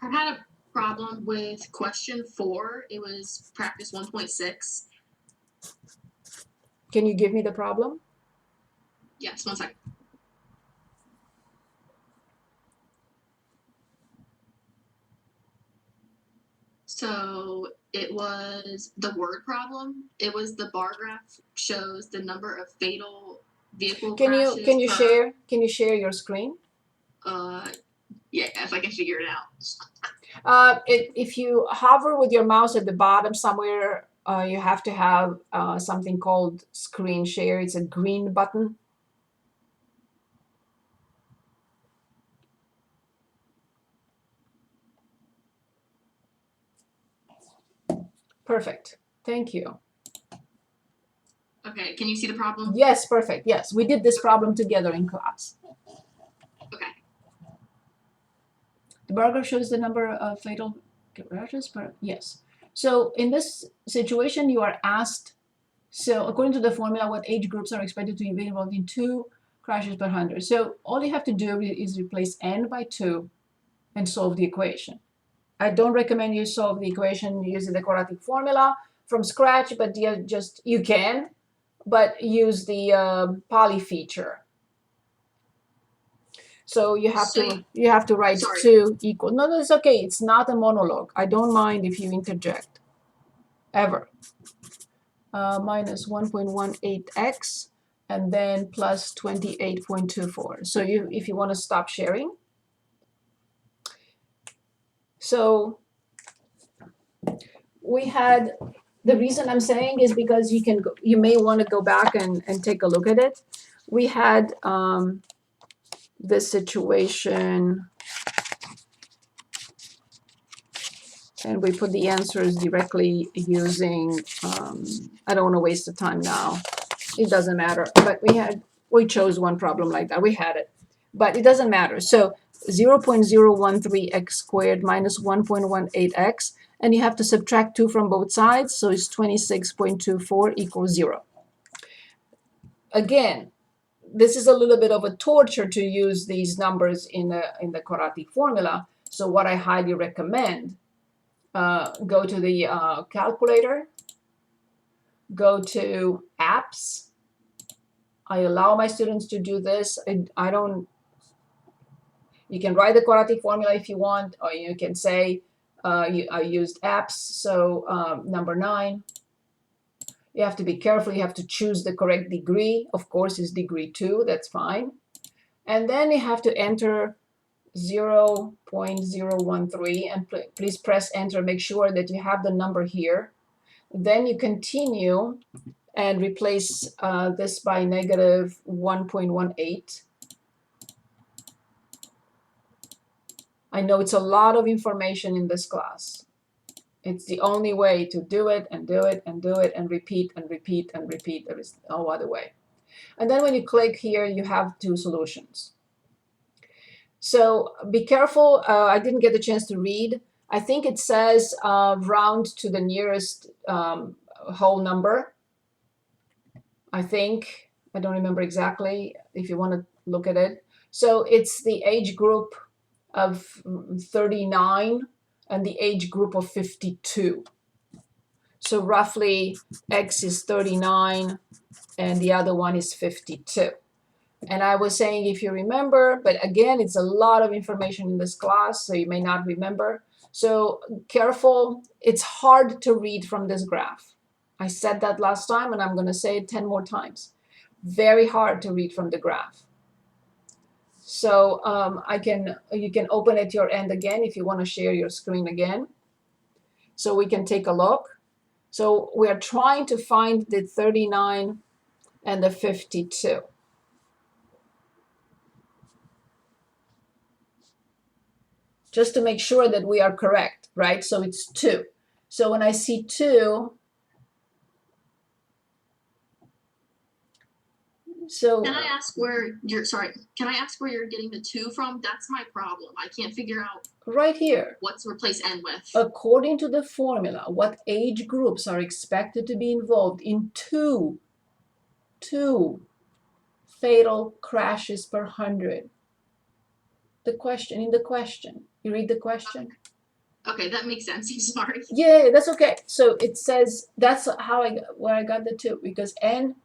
I had a problem with question 4. It was practice 1.6. Can you give me the problem? Yes, 1 second. So it was the word problem. It was the bar graph shows the number of fatal vehicle crashes. Can you share your screen? Yeah, if I can figure it out. If you hover with your mouse at the bottom somewhere, you have to have something called screen share. It's a green button. Perfect. Thank you. Okay, can you see the problem? Yes, perfect. Yes, we did this problem together in class. Okay. The bar graph shows the number of fatal crashes per, yes. So in this situation, you are asked, so according to the formula, what age groups are expected to be involved in 2 crashes per 100? So all you have to do is replace n by 2 and solve the equation. I don't recommend you solve the equation using the quadratic formula from scratch, but you can, but use the poly feature. So you have to write sorry. 2 equal. No, it's okay. It's not a monologue. I don't mind if you interject, ever. Minus 1.18x and then plus 28.24. So if you want to stop sharing. So we had, the reason I'm saying is because you may want to go back and take a look at it. We had this situation, and we put the answers directly using, I don't want to waste the time now. It doesn't matter, but we chose one problem like that. We had it, but it doesn't matter. So 0.013x squared minus 1.18x, and you have to subtract 2 from both sides, so it's 26.24 equals 0. Again, this is a little bit of a torture to use these numbers in the quadratic formula, so what I highly recommend, go to the calculator, go to apps. I allow my students to do this. I don't, you can write the quadratic formula if you want, or you can say, I used apps, so number 9. You have to be careful. You have to choose the correct degree. Of course, it's degree 2. That's fine. And then you have to enter 0.013, and please press enter. Make sure that you have the number here. Then you continue and replace this by negative 1.18. I know it's a lot of information in this class. It's the only way to do it and do it and do it and repeat and repeat and repeat. There is no other way. And then when you click here, you have 2 solutions. So be careful. I didn't get the chance to read. I think it says round to the nearest whole number. I think. I don't remember exactly if you want to look at it. So it's the age group of 39 and the age group of 52. So roughly x is 39 and the other one is 52. And I was saying, if you remember, but again, it's a lot of information in this class, so you may not remember. So careful. It's hard to read from this graph. I said that last time, and I'm going to say it 10 more times. Very hard to read from the graph. So you can open at your end again if you want to share your screen again. So we can take a look. So we are trying to find the 39 and the 52. Just to make sure that we are correct, right? So it's 2. So when I see 2, so can I ask where you're getting the 2 from? That's my problem. I can't figure out right here. What's replace n with? According to the formula, what age groups are expected to be involved in 2 fatal crashes per 100? The question, you read the question? Okay, that makes sense. I'm sorry. Yeah, that's okay. So it says that's how where I got the 2, because n.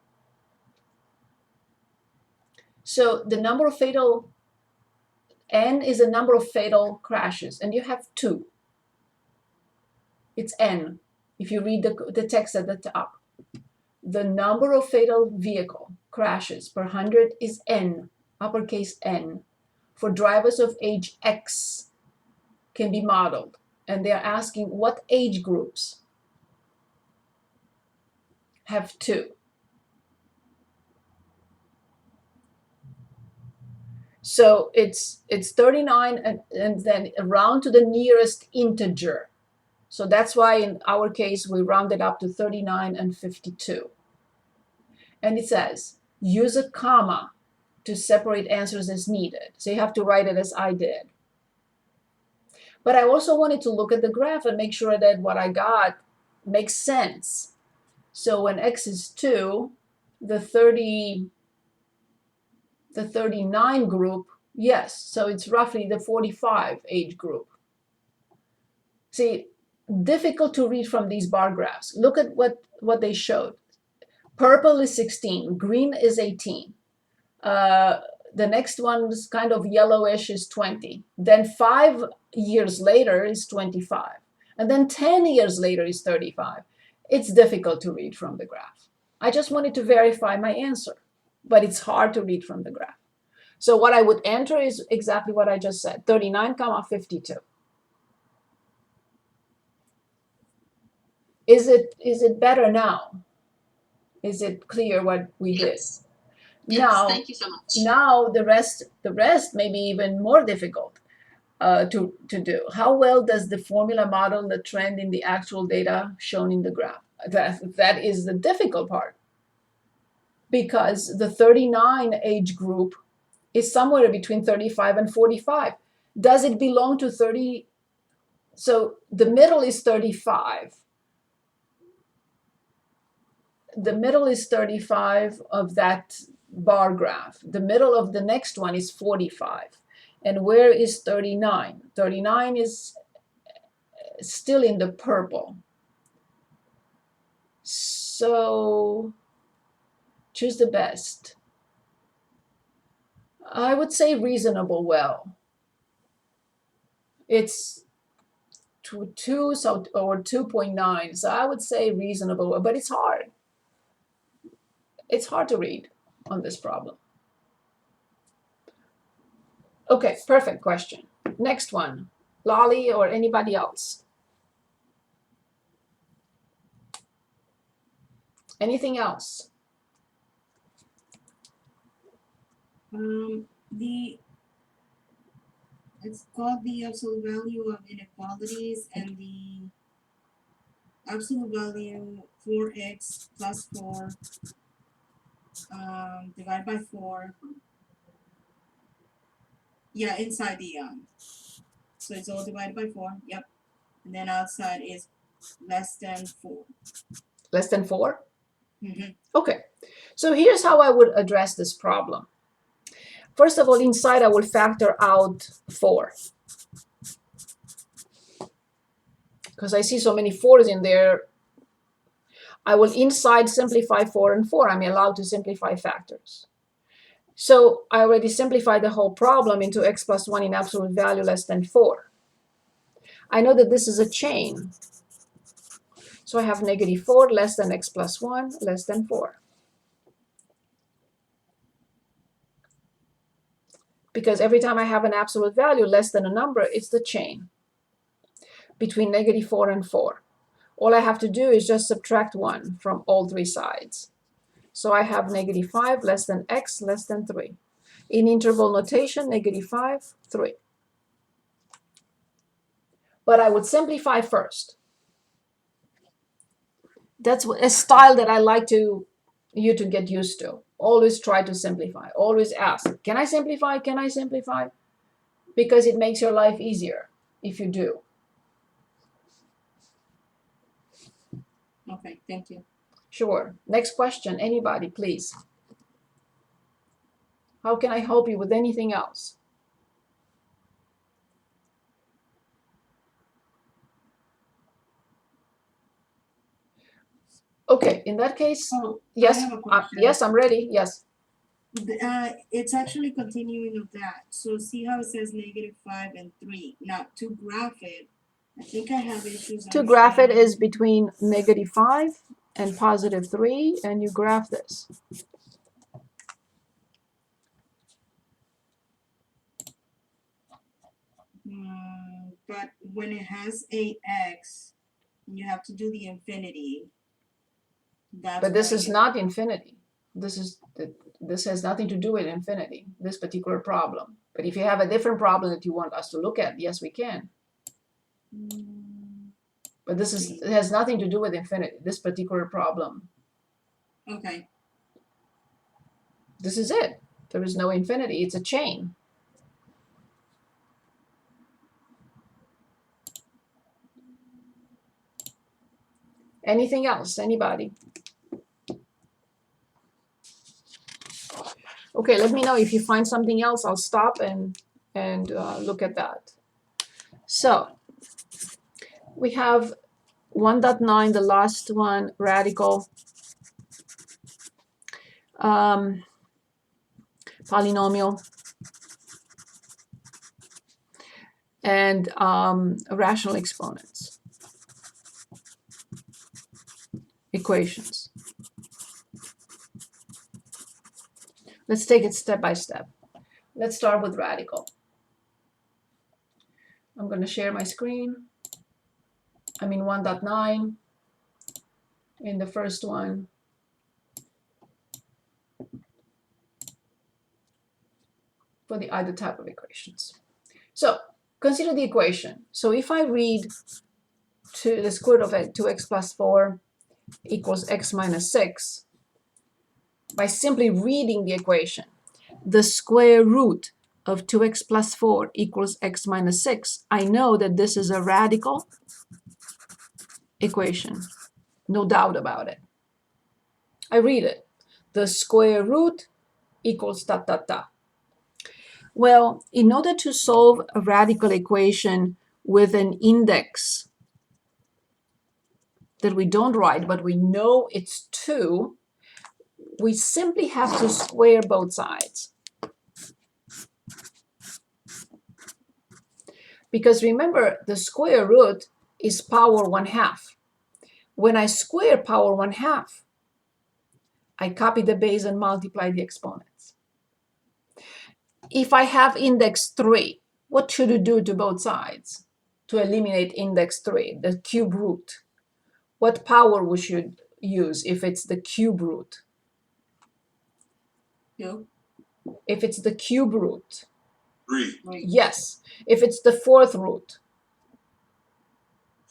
So the number of fatal n is the number of fatal crashes, and you have 2. It's n. If you read the text at the top, the number of fatal vehicle crashes per 100 is n, uppercase N, for drivers of age X can be modeled. And they're asking what age groups have 2. So it's 39 and then round to the nearest integer. So that's why in our case we rounded up to 39 and 52. And it says use a comma to separate answers as needed. So you have to write it as I did. But I also wanted to look at the graph and make sure that what I got makes sense. So when x is 2, the 39 group, yes, so it's roughly the 45 age group. See, difficult to read from these bar graphs. Look at what they showed. Purple is 16, green is 18. The next one is kind of yellowish, is 20. Then 5 years later is 25. And then 10 years later is 35. It's difficult to read from the graph. I just wanted to verify my answer, but it's hard to read from the graph. So what I would enter is exactly what I just said, 39, 52. Is it better now? Is it clear what we did? Yes. Now, thank you so much. Now the rest may be even more difficult to do. How well does the formula model the trend in the actual data shown in the graph? That is the difficult part, because the 39 age group is somewhere between 35 and 45. Does it belong to 30? So the middle is 35. The middle is 35 of that bar graph. The middle of the next one is 45. And where is 39? 39 is still in the purple. So choose the best. I would say reasonable well. It's 2 so, or 2.9. So I would say reasonable well, but it's hard. It's hard to read on this problem. Okay, perfect question. Next one. Lolly or anybody else? Anything else? It's called the absolute value of inequalities, and the absolute value 4x plus 4 divided by 4. Yeah, inside the so it's all divided by 4. Yep. And then outside is less than 4. Less than 4? Mm-hmm. Okay, so here's how I would address this problem. First of all, inside I will factor out 4. Because I see so many 4s in there. I will inside simplify 4 and 4. I'm allowed to simplify factors. So I already simplified the whole problem into x plus 1 in absolute value less than 4. I know that this is a chain. So I have -4 less than x plus 1 less than 4. Because every time I have an absolute value less than a number, it's the chain between -4 and 4. All I have to do is just subtract 1 from all 3 sides. So I have -5 less than x less than 3. In interval notation, -5, 3. But I would simplify first. That's a style that I like you to get used to. Always try to simplify. Always ask, can I simplify? Can I simplify? Because it makes your life easier if you do. Okay, thank you. Sure. Next question. Anybody, please. How can I help you with anything else? Okay, in that case, Oh, yes, I have a question. yes, I'm ready. Yes. It's actually continuing of that. So see how it says -5 and 3. Now to graph it, I think I have issues. To graph it is understanding. between -5 and +3, and you graph this. But when it has a x, you have to do the infinity. That's But this where I is get. not infinity. This has nothing to do with infinity, this particular problem. But if you have a different problem that you want us to look at, yes, we can. But it has nothing to do with infinity, this particular problem. Okay. This is it. There is no infinity. It's a chain. Anything else? Anybody? Okay, let me know if you find something else. I'll stop and look at that. So we have 1.9, the last one, radical polynomial, and rational exponents, equations. Let's take it step by step. Let's start with radical. I'm going to share my screen. I'm in 1.9. In the first one, for the either type of equations. So consider the equation. So if I read the square root of 2x plus 4 equals x minus 6, by simply reading the equation, the square root of 2x plus 4 equals x minus 6, I know that this is a radical equation. No doubt about it. I read it. The square root equals ta ta ta. Well, in order to solve a radical equation with an index that we don't write, but we know it's 2, we simply have to square both sides. Because remember, the square root is power 1/2. When I square power 1/2, I copy the base and multiply the exponents. If I have index 3, what should you do to both sides to eliminate index 3, the cube root? What power we should use if it's the cube root? Two. If it's the cube root. 3. Yes. If it's the fourth root.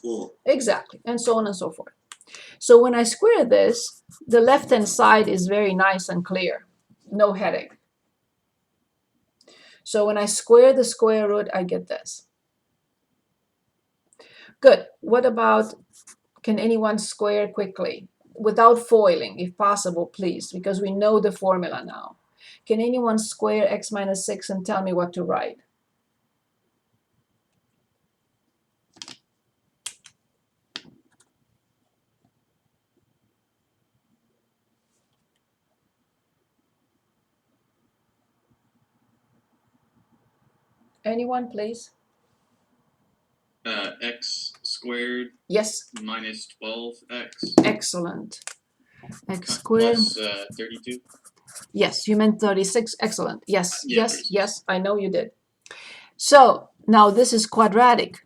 4. Exactly. And so on and so forth. So when I square this, the left-hand side is very nice and clear. No headache. So when I square the square root, I get this. Good. What about, can anyone square quickly? Without foiling, if possible, please, because we know the formula now. Can anyone square x minus 6 and tell me what to write? Anyone, please? X squared Yes. minus 12x. Excellent. X squared. Plus 32. Yes, you meant 36. Excellent. Yes, Yeah, yes, 36. yes, I know you did. So now this is quadratic.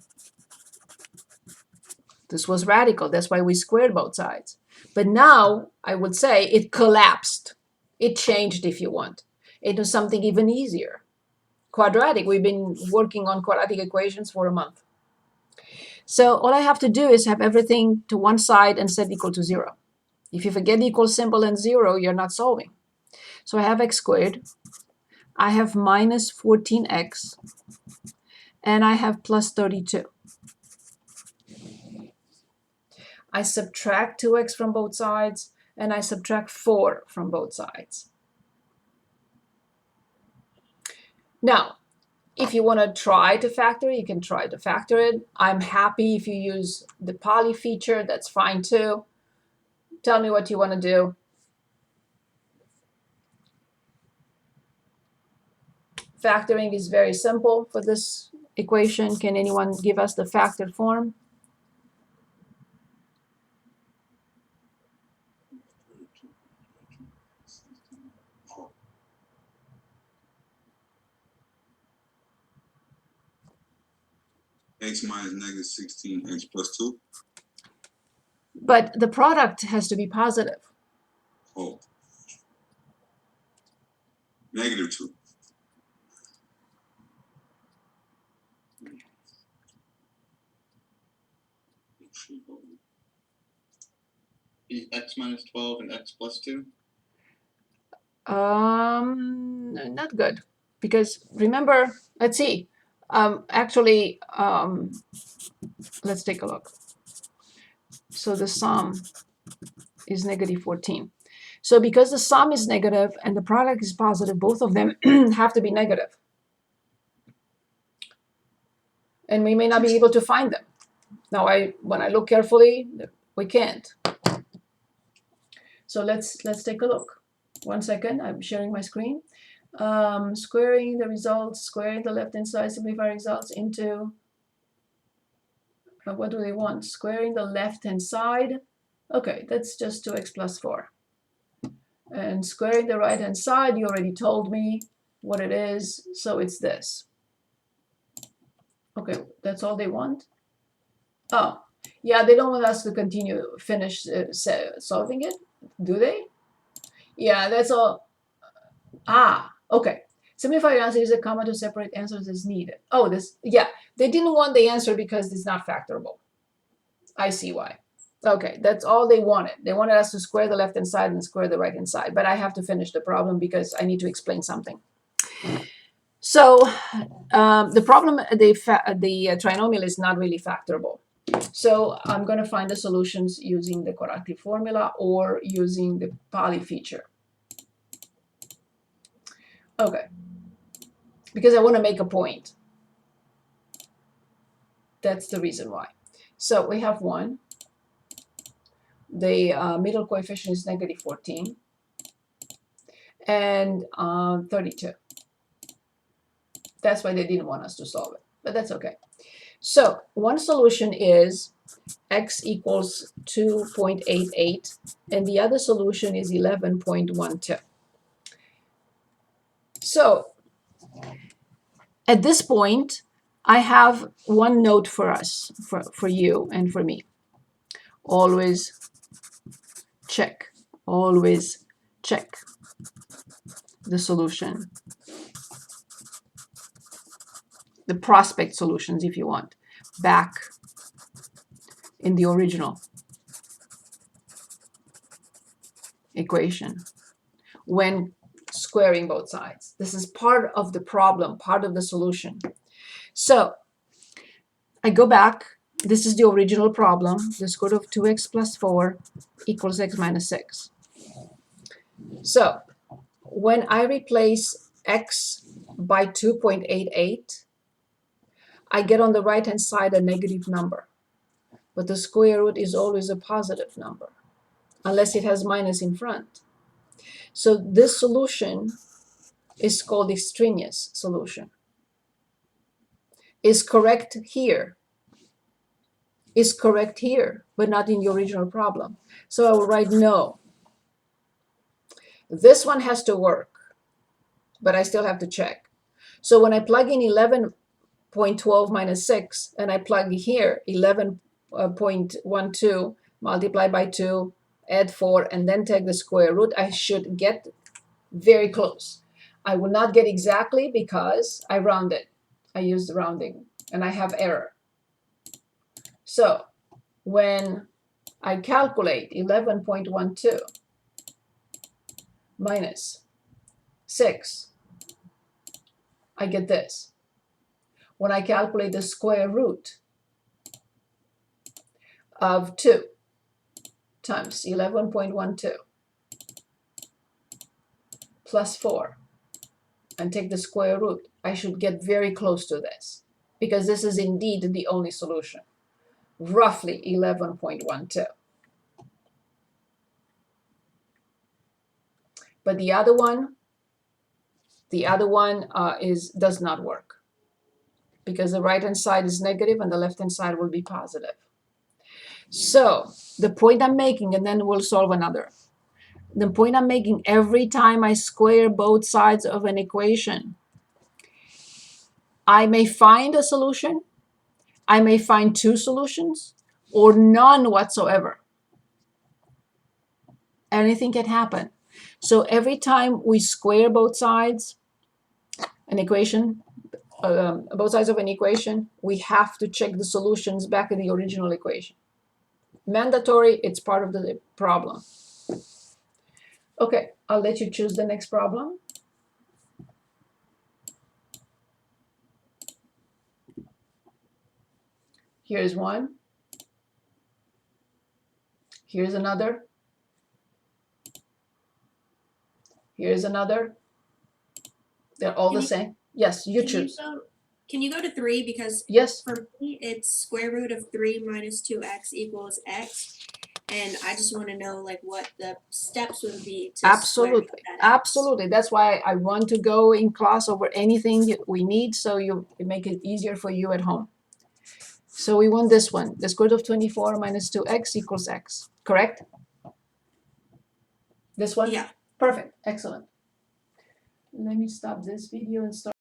This was radical. That's why we squared both sides. But now I would say it collapsed. It changed, if you want, into something even easier. Quadratic. We've been working on quadratic equations for a month. So all I have to do is have everything to one side and set equal to 0. If you forget the equal symbol and 0, you're not solving. So I have x squared. I have minus 14x. And I have plus 32. I subtract 2x from both sides, and I subtract 4 from both sides. Now, if you want to try to factor it, you can try to factor it. I'm happy if you use the poly feature, that's fine too. Tell me what you want to do. Factoring is very simple for this equation. Can anyone give us the factored form? X minus negative 16, x plus 2. But the product has to be positive. Oh. Negative 2. X minus 12 and x plus 2. Not good. Because remember, let's see. Actually, let's take a look. So the sum is negative 14. So because the sum is negative and the product is positive, both of them have to be negative. And we may not be able to find them. Now, when I look carefully, we can't. So let's take a look. 1 second, I'm sharing my screen. Squaring the results, squaring the left-hand side, simplify results into, what do they want? Squaring the left-hand side. Okay, that's just 2x plus 4. And squaring the right-hand side, you already told me what it is, so it's this. Okay, that's all they want? Oh, yeah, they don't want us to finish solving it, do they? Yeah, that's all. Ah, okay. Simplify your answer, use a comma to separate answers as needed. Oh, yeah, they didn't want the answer because it's not factorable. I see why. Okay, that's all they wanted. They wanted us to square the left-hand side and square the right-hand side, but I have to finish the problem because I need to explain something. So the problem, the trinomial is not really factorable. So I'm going to find the solutions using the corrective formula or using the poly feature. Okay, because I want to make a point. That's the reason why. So we have 1. The middle coefficient is negative 14 and 32. That's why they didn't want us to solve it, but that's okay. So one solution is x equals 2.88 and the other solution is 11.12. So at this point, I have one note for us, for you and for me. Always check the solution, the prospect solutions if you want, back in the original equation when squaring both sides. This is part of the problem, part of the solution. So I go back. This is the original problem. The square root of 2x plus 4 equals x minus 6. So when I replace x by 2.88, I get on the right-hand side a negative number. But the square root is always a positive number, unless it has minus in front. So this solution is called extraneous solution. Is correct here, but not in the original problem. So I will write no. This one has to work, but I still have to check. So when I plug in 11.12 minus 6, and I plug here 11.12 multiply by 2, add 4, and then take the square root, I should get very close. I will not get exactly because I rounded. I used rounding, and I have error. So when I calculate 11.12 minus 6, I get this. When I calculate the square root of 2 times 11.12 plus 4 and take the square root, I should get very close to this because this is indeed the only solution, roughly 11.12. But the other one does not work because the right-hand side is negative and the left-hand side will be positive. So the point I'm making, and then we'll solve another. The point I'm making, every time I square both sides of an equation, I may find a solution, I may find two solutions, or none whatsoever. Anything can happen. So every time we square both sides, an equation, both sides of an equation, we have to check the solutions back in the original equation. Mandatory, it's part of the problem. Okay, I'll let you choose the next problem. Here's one. Here's another. Here's another. They're all the same. Yes, you choose. Can you go to 3? Because Yes, for me, it's square root of 3 minus 2x equals x. And I just want to know like what the steps would be to absolutely. square that x. Absolutely. That's why I want to go in class over anything we need so you make it easier for you at home. So we want this one. The square root of 24 minus 2x equals x. Correct? This one? Yeah. Perfect. Excellent. Let me stop this video and start.